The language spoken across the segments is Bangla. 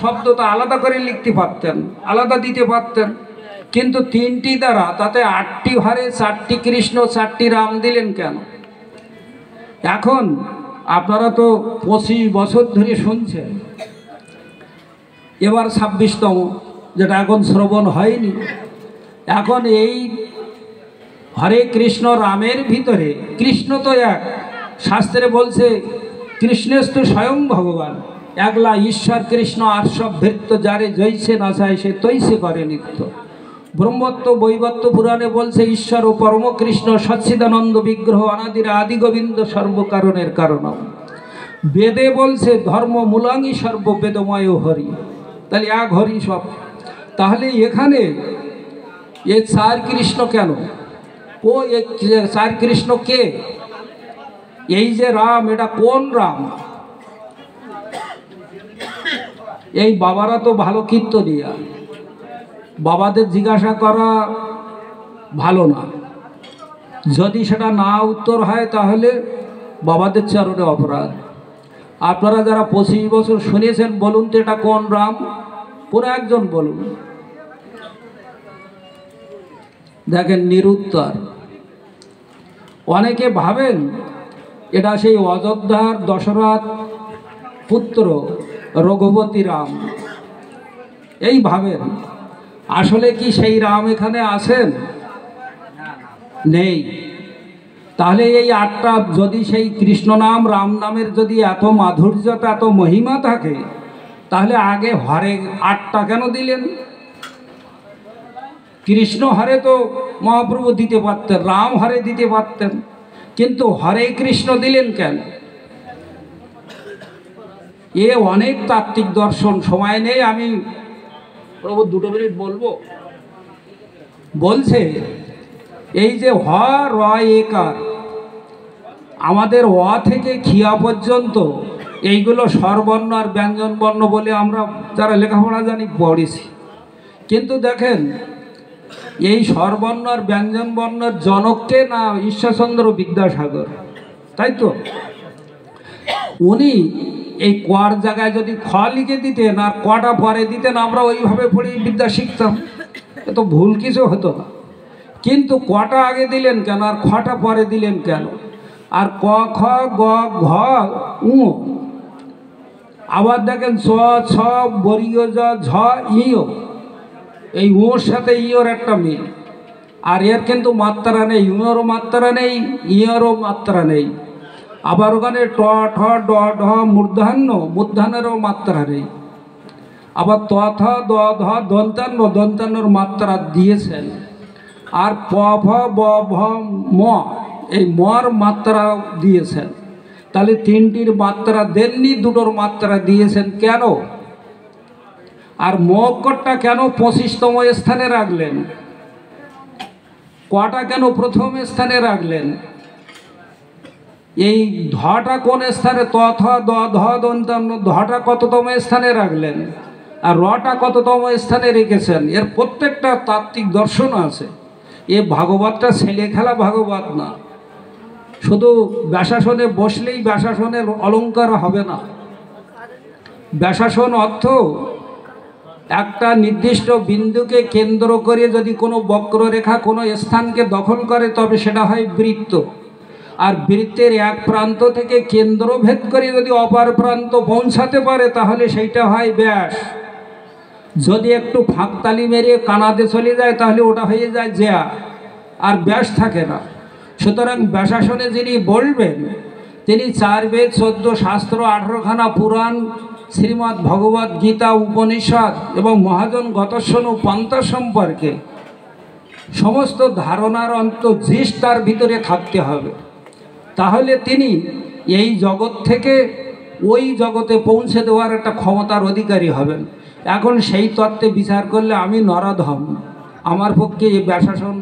শব্দ তো আলাদা করে লিখতে পারতেন, আলাদা দিতে পারতেন, কিন্তু তিনটি দ্বারা তাতে 8টি হরে, 4টি কৃষ্ণ, 4টি রাম দিলেন কেন? এখন আপনারা তো 25 বছর ধরে শুনছেন, এবার 26তম, যেটা এখন শ্রবণ হয়নি। এখন এই হরে কৃষ্ণ রামের ভিতরে কৃষ্ণ তো এক, শাস্ত্রে বলছে কৃষ্ণেস্তু স্বয়ং ভগবান, একলা ঈশ্বর কৃষ্ণ আর সব ভৃত্য, যারে জৈসে না চায় সে তৈসে করে নিত্য। ব্রহ্মত্ব বৈবত্য পুরাণে বলছে ঈশ্বর ও পরম কৃষ্ণ সচ্চিদানন্দ বিগ্রহ, অনাদির আদি গোবিন্দ সর্বকারণের কারণম। বেদে বলছে ধর্ম মূলাঙ্গী সর্ব বেদময় হরি, তাহলে এক হরি সব। তাহলে এখানে এ 4 কৃষ্ণ কেন? ও 4 কৃষ্ণ কে? এই যে রাম, এটা কোন রাম? এই বাবারা তো ভালো কীর্তনিয়া, বাবাদের জিজ্ঞাসা করা ভালো না। যদি সেটা না উত্তর হয় তাহলে বাবাদের চরণে অপরাধ। আপনারা যারা 25 বছর শুনেছেন, বলুন তো এটা কোন রাম? পুরো একজন বলুন। দেখেন নিরুত্তর। অনেকে ভাবেন এটা সেই অযোধ্যার দশরথ পুত্র রঘুপতি রাম, এই ভাবেন। আসলে কি সেই রাম এখানে আছেন? নেই। তাহলে এই 8টা যদি সেই কৃষ্ণ নাম রাম নামের যদি এত মাধুর্যতা, এত মহিমা থাকে, তাহলে আগে হরে 8টা কেন দিলেন? কৃষ্ণ হরে তো মহাপ্রভু দিতে পারতেন, রাম হরে দিতে পারতেন, কিন্তু হরে কৃষ্ণ দিলেন কেন? এ অনেক তাত্ত্বিক দর্শন, সময় নেই, আমি প্রভু 2 মিনিট বলবো। বলছে এই যে হ র একার, আমাদের অ থেকে খিয়া পর্যন্ত এইগুলো স্বরবর্ণ আর ব্যঞ্জন বর্ণ বলে আমরা যারা লেখাপড়া জানি পড়েছি। কিন্তু দেখেন এই স্বরবর্ণ আর ব্যঞ্জন বর্ণের জনককে না ঈশ্বরচন্দ্র বিদ্যাসাগর, তাই তো? উনি এই কর জায়গায় যদি খ লিখে দিতেন আর কটা পরে দিতেন, আমরা ওইভাবে পড়ে বিদ্যা শিখতাম, এত ভুল কিছু হতো না। কিন্তু কটা আগে দিলেন কেন আর খটা পরে দিলেন কেন? আর ক খ গ ঘ উ, আবার দেখেন চ ছ বর্গীয় জ ঝ ইও, এই ওর সাথে ইওর একটা মিল, আর এর কিন্তু মাত্রা নেই, উঁরও মাত্রা নেই, ইয়েরও মাত্রা নেই। আবার ওখানে ট ঠ ড ঢ মূর্ধান্য, মূর্ধান্যেরও মাত্রা নেই। আবার ত থ দ ধ দন্তান্ন, দন্তান্নর মাত্রা দিয়েছেন। আর প ফ ব ভ ম, এই মর মাত্রা দিয়েছেন। তাহলে 3টির মাত্রা দেননি, 2টোর মাত্রা দিয়েছেন কেন? আর মকরটা কেন 25তম স্থানে রাখলেন? কটা কেন প্রথম স্থানে রাখলেন? এই ধটা কোন স্থানে? ত থ দ ধ দন্তান্ন, ধটা কততম স্থানে রাখলেন? আর রটা কততম স্থানে রেখেছেন? এর প্রত্যেকটা তাত্ত্বিক দর্শন আছে। এ ভাগবতটা ছেলে খেলা ভাগবত না। শুধু ব্যাসাসনে বসলেই ব্যাসাসনের অলঙ্কার হবে না। ব্যাসাসন অর্থ একটা নির্দিষ্ট বিন্দুকে কেন্দ্র করে যদি কোনো বক্ররেখা কোনো স্থানকে দখল করে, তবে সেটা হয় বৃত্ত। আর বৃত্তের এক প্রান্ত থেকে কেন্দ্রভেদ করে যদি অপর প্রান্ত পৌঁছাতে পারে, তাহলে সেইটা হয় ব্যাস। যদি একটু ফাঁকতালি মেরে কানাদে চলে যায়, তাহলে ওটা হয়ে যায় জ্যা, আর ব্যাস থাকে না। সুতরাং ব্যাসাসনে যিনি বলবেন, তিনি 4 বেদ, 14 শাস্ত্র, 18খানা পুরাণ, শ্রীমদ্ ভগবত গীতা, উপনিষদ এবং মহাজন গতস্বন ও পন্থা সম্পর্কে সমস্ত ধারণার অন্তর্দৃষ্ট তার ভিতরে থাকতে হবে। তাহলে তিনি এই জগৎ থেকে ওই জগতে পৌঁছে দেওয়ার একটা ক্ষমতার অধিকারী হবেন। এখন সেই তত্ত্বে বিচার করলে আমি নরাধম, আমার পক্ষে এই ব্যাসাসন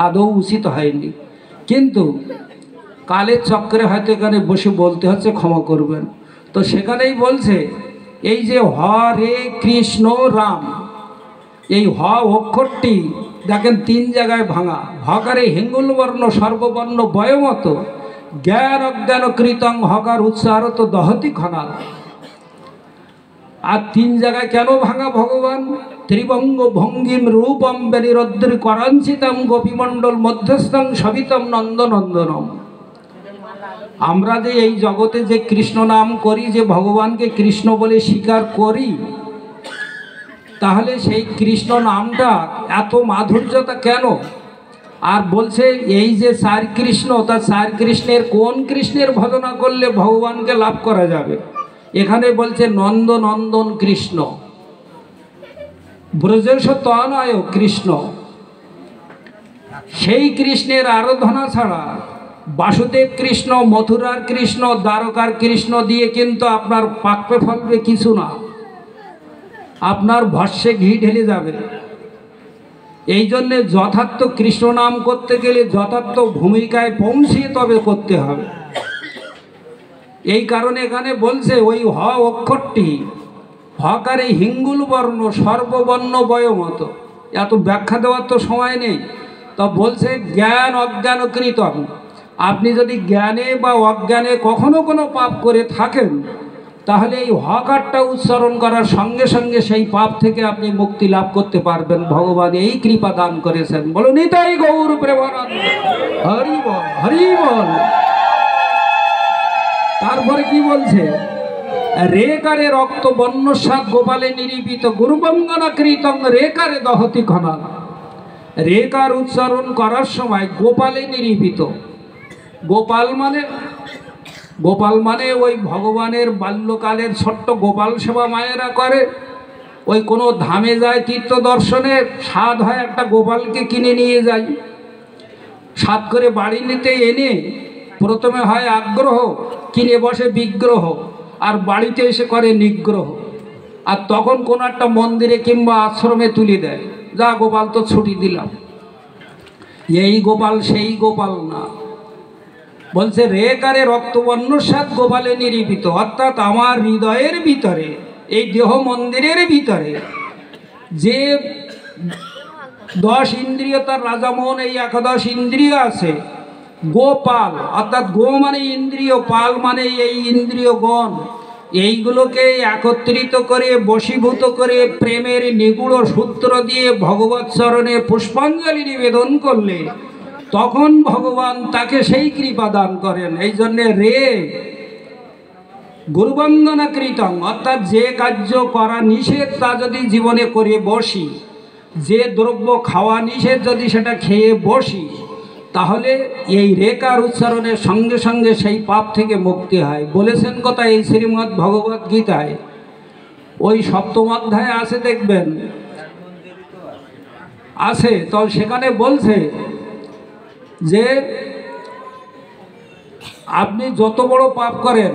আদৌ উচিত হয়নি। কিন্তু কালের চক্রে হয়তো এখানে বসে বলতে হচ্ছে, ক্ষমা করবেন। তো সেখানেই বলছে এই যে হরে কৃষ্ণ রাম, এই হ অক্ষরটি দেখেন 3 জায়গায় ভাঙা। হকারে হিঙ্গুল বর্ণ সর্ববর্ণ বয়মত, জ্ঞান অজ্ঞান কৃতং হকার উচ্চারত দহতি খনাল। আর 3 জায়গায় কেন ভাঙা ভগবান? ত্রিবঙ্গ ভঙ্গিম রূপম বেনিরদ্রি করাঞ্চিতম গোপীমণ্ডল মধ্যস্থং সবিতম নন্দনন্দনম। আমরা যে এই জগতে যে কৃষ্ণ নাম করি, যে ভগবানকে কৃষ্ণ বলে স্বীকার করি, তাহলে সেই কৃষ্ণ নামটা এত মাধুর্যতা কেন? আর বলছে এই যে 4 কৃষ্ণ, তা 4 কৃষ্ণের কোন কৃষ্ণের ভজনা করলে ভগবানকে লাভ করা যাবে? এখানে বলছে নন্দ নন্দন কৃষ্ণ, ব্রজেশ তনয় কৃষ্ণ। সেই কৃষ্ণের আরাধনা ছাড়া বাসুদেব কৃষ্ণ, মথুরার কৃষ্ণ, দ্বারকার কৃষ্ণ দিয়ে কিন্তু আপনার পাকবে ফলবে কিছু না, আপনার ভস্যে ঘি ঢেলে যাবে। এই জন্যে যথার্থ কৃষ্ণ নাম করতে গেলে যথার্থ ভূমিকায় পৌঁছিয়ে তবে করতে হবে। এই কারণে এখানে বলছে ওই হ অক্ষরটি, হকারে হিঙ্গুল বর্ণ সর্ববর্ণ বয়মত। এত ব্যাখ্যা দেওয়ার তো সময় নেই। তা বলছে জ্ঞান অজ্ঞানকৃতম। আপনি যদি জ্ঞানে বা অজ্ঞানে কখনো কোনো পাপ করে থাকেন, তাহলে এই হকারটা উচ্চারণ করার সঙ্গে সঙ্গে সেই পাপ থেকে আপনি মুক্তি লাভ করতে পারবেন। ভগবান এই কৃপা দান করেছেন। বলো নিতাই গৌর প্রেমানন্দ, হরি বল, হরি বল। তারপরে কি বলছে? রেকারে রক্ত বন্যসাদ গোপালে নিরীপিত গুরুবঙ্গনা কৃতং রেকারে দহতি ঘনা। রেকার উচ্চারণ করার সময় গোপালে নিরীপিত। গোপাল মানে ওই ভগবানের বাল্যকালের ছোট্ট গোপাল সেবা মায়েরা করে। ওই কোনো ধামে যায় তীর্থ দর্শনে, স্বাদ হয় একটা গোপালকে কিনে নিয়ে যায়, স্বাদ করে বাড়ি নিতে এনে প্রথমে হয় আগ্রহ, কিনে বসে বিগ্রহ, আর বাড়িতে এসে করে নিগ্রহ। আর তখন কোনো একটা মন্দিরে কিংবা আশ্রমে তুলে দেয়, যা গোপাল তো ছুটি দিলাম। এই গোপাল সেই গোপাল না। বলছে রেকারে রক্তবর্ণসাদ গোপালে নিরীপিত, অর্থাৎ আমার হৃদয়ের ভিতরে, এই দেহ মন্দিরের ভিতরে যে 10 ইন্দ্রিয়, তার রাজামোহন এই 11 ইন্দ্রিয় আছে, গোপাল অর্থাৎ গো মানে ইন্দ্রিয়, পাল মানে এই ইন্দ্রিয়গণ, এইগুলোকে একত্রিত করে বশীভূত করে প্রেমের নিগুড় সূত্র দিয়ে ভগবৎ চরণে পুষ্পাঞ্জলি নিবেদন করলে তখন ভগবান তাকে সেই কৃপা দান করেন। এই জন্যে গুরুবন্দনা কৃতং, অর্থাৎ যে কার্য করা নিষেধ তা যদি জীবনে করে বসি, যে দ্রব্য খাওয়া নিষেধ যদি সেটা খেয়ে বসি, তাহলে এই রেকার উচ্চারণের সঙ্গে সঙ্গে সেই পাপ থেকে মুক্তি হয়। বলেছেন কথা এই শ্রীমদ্ ভগবদ্ গীতায়, ওই 7ম অধ্যায়ে আছে, দেখবেন আছে। তো সেখানে বলছে যে আপনি যত বড় পাপ করেন,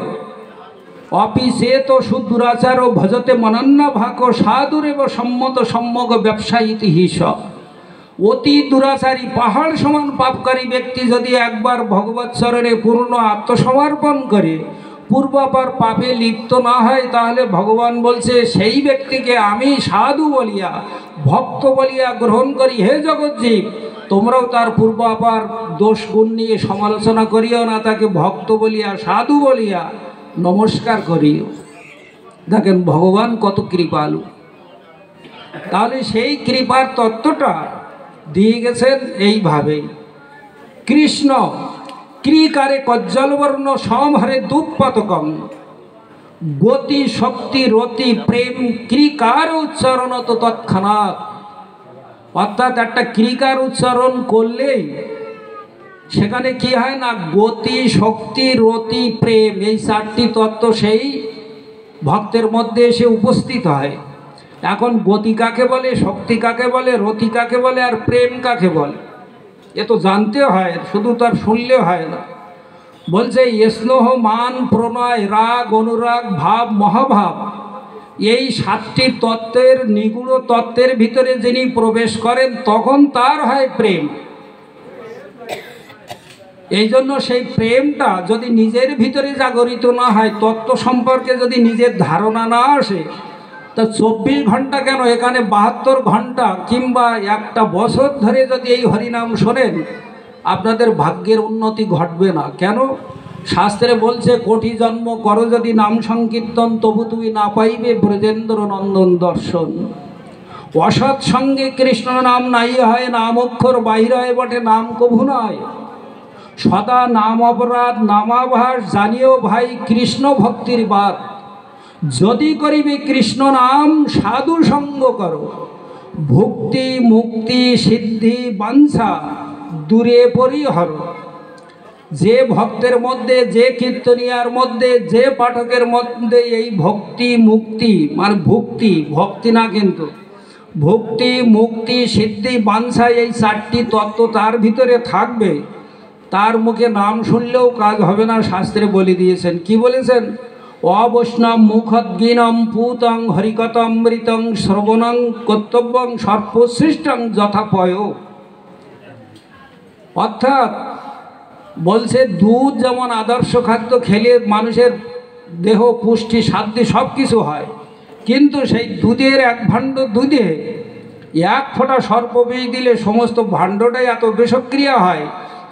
অপিসে তো সুদুরাচার ও ভজতে মনন্না ভাক সাধুরেব সম্মত সম্যক ব্যবসায়ী হিস। অতি দুরাচারী পাহাড় সমান পাপকারী ব্যক্তি যদি একবার ভগবৎ চরণে পূর্ণ আত্মসমর্পণ করে পূর্বাপার পাপে লিপ্ত না হয়, তাহলে ভগবান বলছে সেই ব্যক্তিকে আমি সাধু বলিয়া, ভক্ত বলিয়া গ্রহণ করি। হে জগৎজীব, তোমরাও তার পূর্বাপার দোষ গুণ নিয়ে সমালোচনা করিও না, তাকে ভক্ত বলিয়া, সাধু বলিয়া নমস্কার করিও। দেখেন ভগবান কত কৃপালু। তাহলে সেই কৃপার তত্ত্বটা দিয়ে গেছেন এইভাবে। কৃষ্ণ ক্রিকারে কজ্জলবর্ণ সমহারে দুঃপতকম গতি শক্তি রতি প্রেম ক্রিকার উচ্চারণ তো তৎক্ষণাৎ। অর্থাৎ একটা ক্রিকার উচ্চারণ করলেই সেখানে কি হয় না, গতি শক্তি রতি প্রেম, এই 4টি তত্ত্ব সেই ভক্তের মধ্যে এসে উপস্থিত হয়। এখন গতি কাকে বলে, শক্তি কাকে বলে, রতি কাকে বলে, আর প্রেম কাকে বলে, এ তো জানতে হয়, শুধু তার শুনলে হয় না। বলছে স্নেহ মান প্রণয় রাগ অনুরাগ ভাব মহাভাব, এই 7টি তত্ত্বের নিগুড় তত্ত্বের ভিতরে যিনি প্রবেশ করেন তখন তার হয় প্রেম। এই জন্য সেই প্রেমটা যদি নিজের ভিতরে জাগরিত না হয়, তত্ত্ব সম্পর্কে যদি নিজের ধারণা না আসে, তা 24 ঘন্টা কেন, এখানে 72 ঘন্টা কিংবা একটা বছর ধরে যদি এই হরিনাম শোনেন, আপনাদের ভাগ্যের উন্নতি ঘটবে না। কেন? শাস্ত্রে বলছে কোটি জন্ম করো যদি নাম সংকীর্তন তবু তুমি না পাইবে ব্রজেন্দ্র নন্দন দর্শন। অসৎ সঙ্গে কৃষ্ণ নাম নাই হয়, নাম অক্ষর বাহির হয় বটে নাম কভু নয়। সদা নাম অপরাধ নামাভাস জানিও ভাই কৃষ্ণ ভক্তির বাদ। যদি করিবে কৃষ্ণ নাম সাধু সঙ্গ করো, ভক্তি মুক্তি সিদ্ধি বাঞ্ছা দূরে পরিহর। যে ভক্তের মধ্যে, যে কীর্তনিয়ার মধ্যে, যে পাঠকের মধ্যে এই ভক্তি মুক্তি মানে ভক্তি ভক্তি না কিন্তু ভক্তি মুক্তি সিদ্ধি বাঞ্ছা এই চারটি তত্ত্ব তার ভিতরে থাকবে, তার মুখে নাম শুনলেও কাজ হবে না। শাস্ত্রে বলে দিয়েছেন, কি বলেছেন? অবৈষ্ণব মুখদ্গীনম পুতং হরিকতমৃতং শ্রবণং কর্তব্যং সর্বশ্রেষ্ঠং যথাপয়। অর্থাৎ বলছে দুধ যেমন আদর্শ খাদ্য, খেলে মানুষের দেহ পুষ্টি সাধ্যি সব কিছু হয়, কিন্তু সেই দুধের এক ভাণ্ড দুধে এক ফোঁটা সর্পবিষ দিলে সমস্ত ভাণ্ডটাই এত বিষক্রিয়া হয়,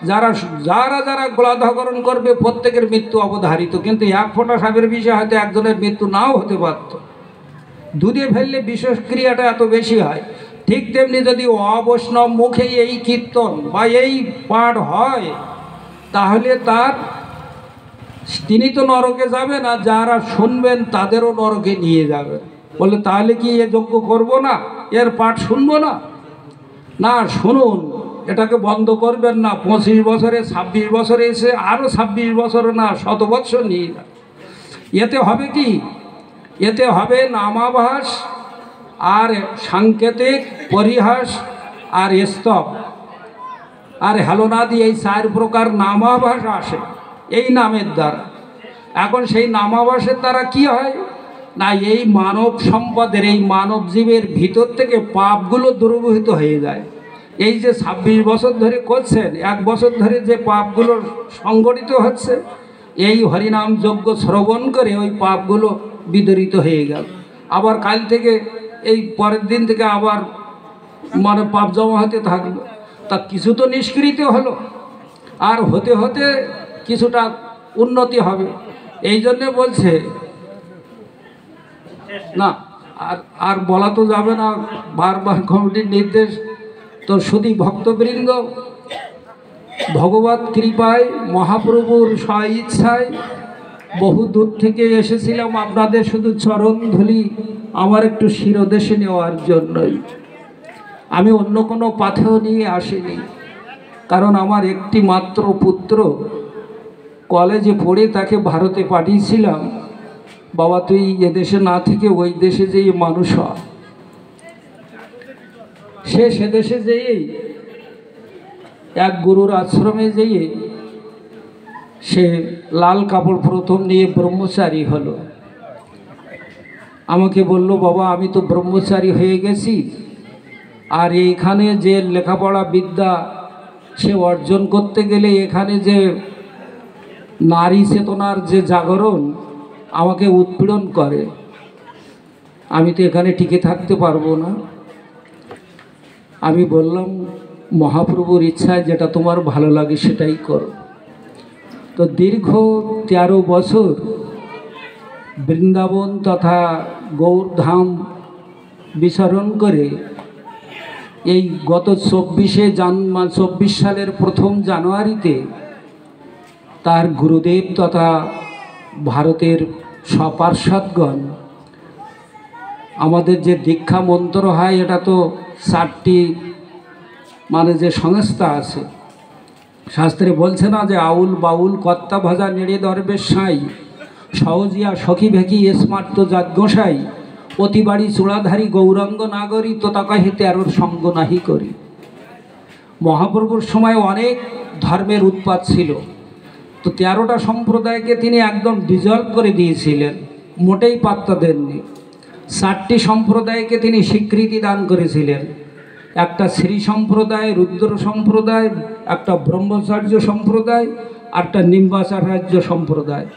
যারা যারা যারা গোলাধকরণ করবে প্রত্যেকের মৃত্যু অবধারিত। কিন্তু এক ফোঁটা সাপের বিষে হয়তো একজনের মৃত্যু নাও হতে পারত, দুধে ফেললে বিষক্রিয়াটা এত বেশি হয়। ঠিক তেমনি যদি অবৈষ্ণব মুখে এই কীর্তন বা এই পাঠ হয়, তাহলে তিনি তো নরকে যাবে না, যারা শুনবেন তাদেরও নরকে নিয়ে যাবে। বলে তাহলে কি এ যজ্ঞ করব না, এর পাঠ শুনবো না? না, শুনুন, এটাকে বন্ধ করবেন না। 25 বছরে 26 বছরে এসে আরও 26 বছরে না 100 বছর নিয়ে যান। এতে হবে কি? এতে হবে নামাভাস আর সাংকেতিক পরিহাস আর স্তব আর হেলনাদি, এই 4 প্রকার নামাভাস আসে এই নামের দ্বারা। এখন সেই নামাভাসের দ্বারা কি হয় না, এই মানব সম্পদের, এই মানব জীবের ভিতর থেকে পাপগুলো দূরীভূত হয়ে যায়। এই যে 26 বছর ধরে করছেন, 1 বছর ধরে যে পাপগুলো সংগঠিত হচ্ছে, এই হরিনাম যজ্ঞ শ্রবণ করে ওই পাপগুলো বিদরিত হয়ে গেল। আবার কাল থেকে, এই পরের দিন থেকে আবার মানে পাপ জমা হতে থাকলো। তা কিছু তো নিষ্কৃত হলো, আর হতে হতে কিছুটা উন্নতি হবে। এই জন্যে বলছে না, আর বলা তো যাবে না, বারবার কমিটির নির্দেশ। তো শুধু ভক্তবৃন্দ, ভগবত কৃপায় মহাপ্রভুর স্বইচ্ছায় বহু দূর থেকে এসেছিলাম আপনাদের শুধু চরণ ধুলি আমার একটু শিরদেশে নেওয়ার জন্যই। আমি অন্য কোনো পাথেয় নিয়ে আসিনি, কারণ আমার একটি মাত্র পুত্র কলেজে পড়ে তাকে ভারতে পাঠিয়েছিলাম, বাবা তুই এদেশে না থেকে ওই দেশে যেয়ে মানুষ হ। সে দেশে যেয়েই এক গুরুর আশ্রমে যেয়ে সে লাল কাপড় প্রথম নিয়ে ব্রহ্মচারী হলো। আমাকে বলল, বাবা আমি তো ব্রহ্মচারী হয়ে গেছি, আর এইখানে যে লেখাপড়া বিদ্যা সে অর্জন করতে গেলে এখানে যে নারী চেতনার যে জাগরণ আমাকে উৎপীড়ন করে, আমি তো এখানে টিকে থাকতে পারবো না। আমি বললাম, মহাপ্রভুর ইচ্ছায় যেটা তোমার ভালো লাগে সেটাই করো। তো দীর্ঘ 13 বছর বৃন্দাবন তথা গৌরধাম বিচরণ করে এই গত 24 সালের 1 জানুয়ারিতে তার গুরুদেব তথা ভারতের সপার্ষদগণ, আমাদের যে দীক্ষা মন্ত্র হয়, এটা তো 4টি মানে যে সংস্থা আছে, শাস্ত্রে বলছে না যে আউল বাউল কর্তা ভাজা নেড়ে দরবেশ সাই, সহজিয়া সখী ভেকি স্মার্ত জাত গোসাই, অতিবাড়ি চূড়াধারী গৌরাঙ্গ নাগরী তোতা কাহে 13 সঙ্গ নাহি করি। মহাপ্রভুর সময় অনেক ধর্মের উৎপাত ছিল, তো 13টা সম্প্রদায়কে তিনি একদম ডিজলভ করে দিয়েছিলেন, মোটেই পাত্তা দেননি। 4টি সম্প্রদায়কে তিনি স্বীকৃতি দান করেছিলেন, একটা শ্রী সম্প্রদায়, রুদ্র সম্প্রদায়, একটা ব্রহ্মচার্য সম্প্রদায়, একটা নিম্বাচার্য সম্প্রদায়।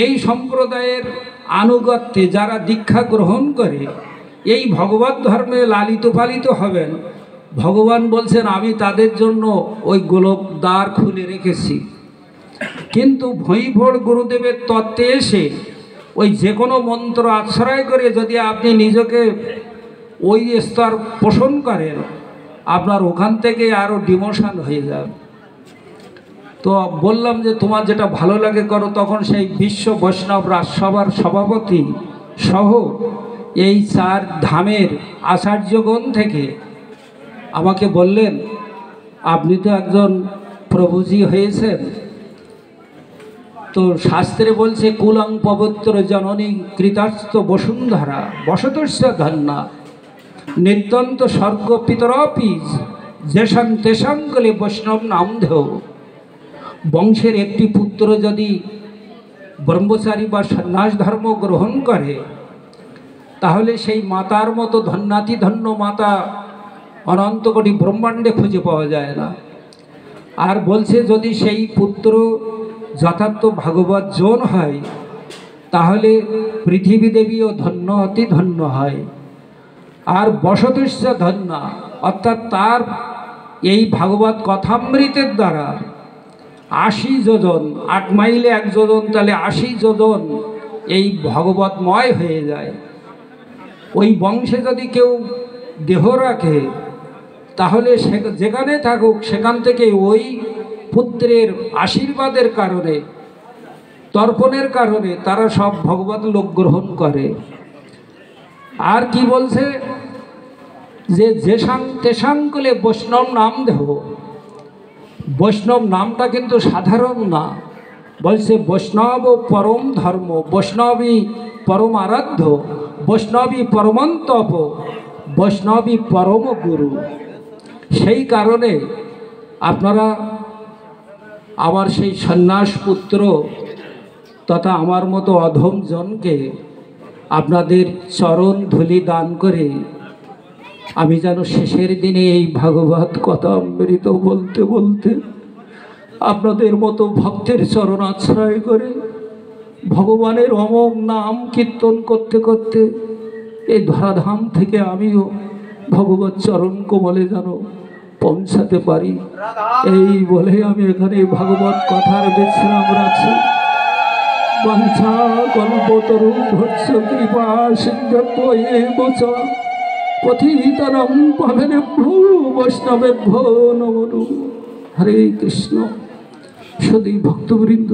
এই সম্প্রদায়ের আনুগত্যে যারা দীক্ষা গ্রহণ করে এই ভগবত ধর্মে লালিত পালিত হবেন, ভগবান বলছেন আমি তাদের জন্য ওই গোলক দ্বার খুলে রেখেছি। কিন্তু ভৈভোর গুরুদেবের তত্ত্বে এসে ওই যে কোনো মন্ত্র আশ্রয় করে যদি আপনি নিজেকে ওই স্তর পোষণ করেন, আপনার ওখান থেকে আরও ডিমোশন হয়ে যাবে। তো বললাম যে তোমার যেটা ভালো লাগে করো। তখন সেই বিশ্ব বৈষ্ণব রাজসভার সভাপতি সহ এই 4 ধামের আচার্যগণ থেকে আমাকে বললেন, আপনি তো একজন প্রভুজি হয়েছেন, তো শাস্ত্রে বলছে কুলং পবিত্র জননী কৃতার্থ বসুন্ধরা বসতস্য ধন্যা নিত্যন্ত স্বর্গ পিতরপিজ যেসাং তেসাং কলে বৈষ্ণব নাম ধেও। বংশের একটি পুত্র যদি ব্রহ্মচারী বা সন্ন্যাস ধর্ম গ্রহণ করে, তাহলে সেই মাতার মতো ধন্যাতি ধন্য মাতা অনন্ত কোটি ব্রহ্মাণ্ডে খুঁজে পাওয়া যায় না। আর বলছে যদি সেই পুত্র যথার্থ ভাগবত জন হয়, তাহলে পৃথিবী দেবীও ধন্য অতি ধন্য হয়। আর বসতস্য ধন্যা, অর্থাৎ তার এই ভাগবত কথামৃতের দ্বারা 80 যোজন, 8 মাইলে 1 যোজন, তাহলে 80 যোজন এই ভগবতময় হয়ে যায়। ওই বংশে যদি কেউ দেহ রাখে, তাহলে যেখানে থাকুক সেখান থেকে ওই পুত্রের আশীর্বাদের কারণে, তর্পণের কারণে তারা সব ভগবত লোক গ্রহণ করে। আর কি বলছে যে যেসাং তেসাং কলে বৈষ্ণব নাম দেহ। বৈষ্ণব নামটা কিন্তু সাধারণ না, বলছে বৈষ্ণব পরম ধর্ম, বৈষ্ণবী পরম আরাধ্য, বৈষ্ণবী পরমন্তপ, বৈষ্ণবী পরম গুরু। সেই কারণে আপনারা আমার সেই সন্ন্যাস পুত্র তথা আমার মতো অধম জনকে আপনাদের চরণ ধুলি দান করে আমি যেন শেষের দিনে এই ভাগবত কথা অমৃত বলতে বলতে আপনাদের মতো ভক্তের চরণ আশ্রয় করে ভগবানের অমোঘ নাম কীর্তন করতে করতে এই ধরাধাম থেকে আমিও ভগবত চরণ কোমলে যেন পৌঁছাতে পারি, এই বলে আমি এখানে ভাগবত কথার বিশ্রাম রাখছি। বাঞ্ছা কল্পতরু ভৎস কৃপা সিন্ধব্বয়েব চ পতিতানাং পাবনেভ্যো বৈষ্ণবেভ্যো নমো নমঃ। হরে কৃষ্ণ। সদী ভক্তবৃন্দ,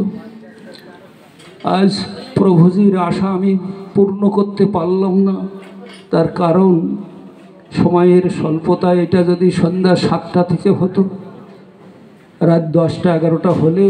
আজ প্রভুজির আশা আমি পূর্ণ করতে পারলাম না। তার কারণ সময়ের স্বল্পতা। এটা যদি সন্ধ্যা 7টা থেকে হতো, রাত 10টা 11টা হলে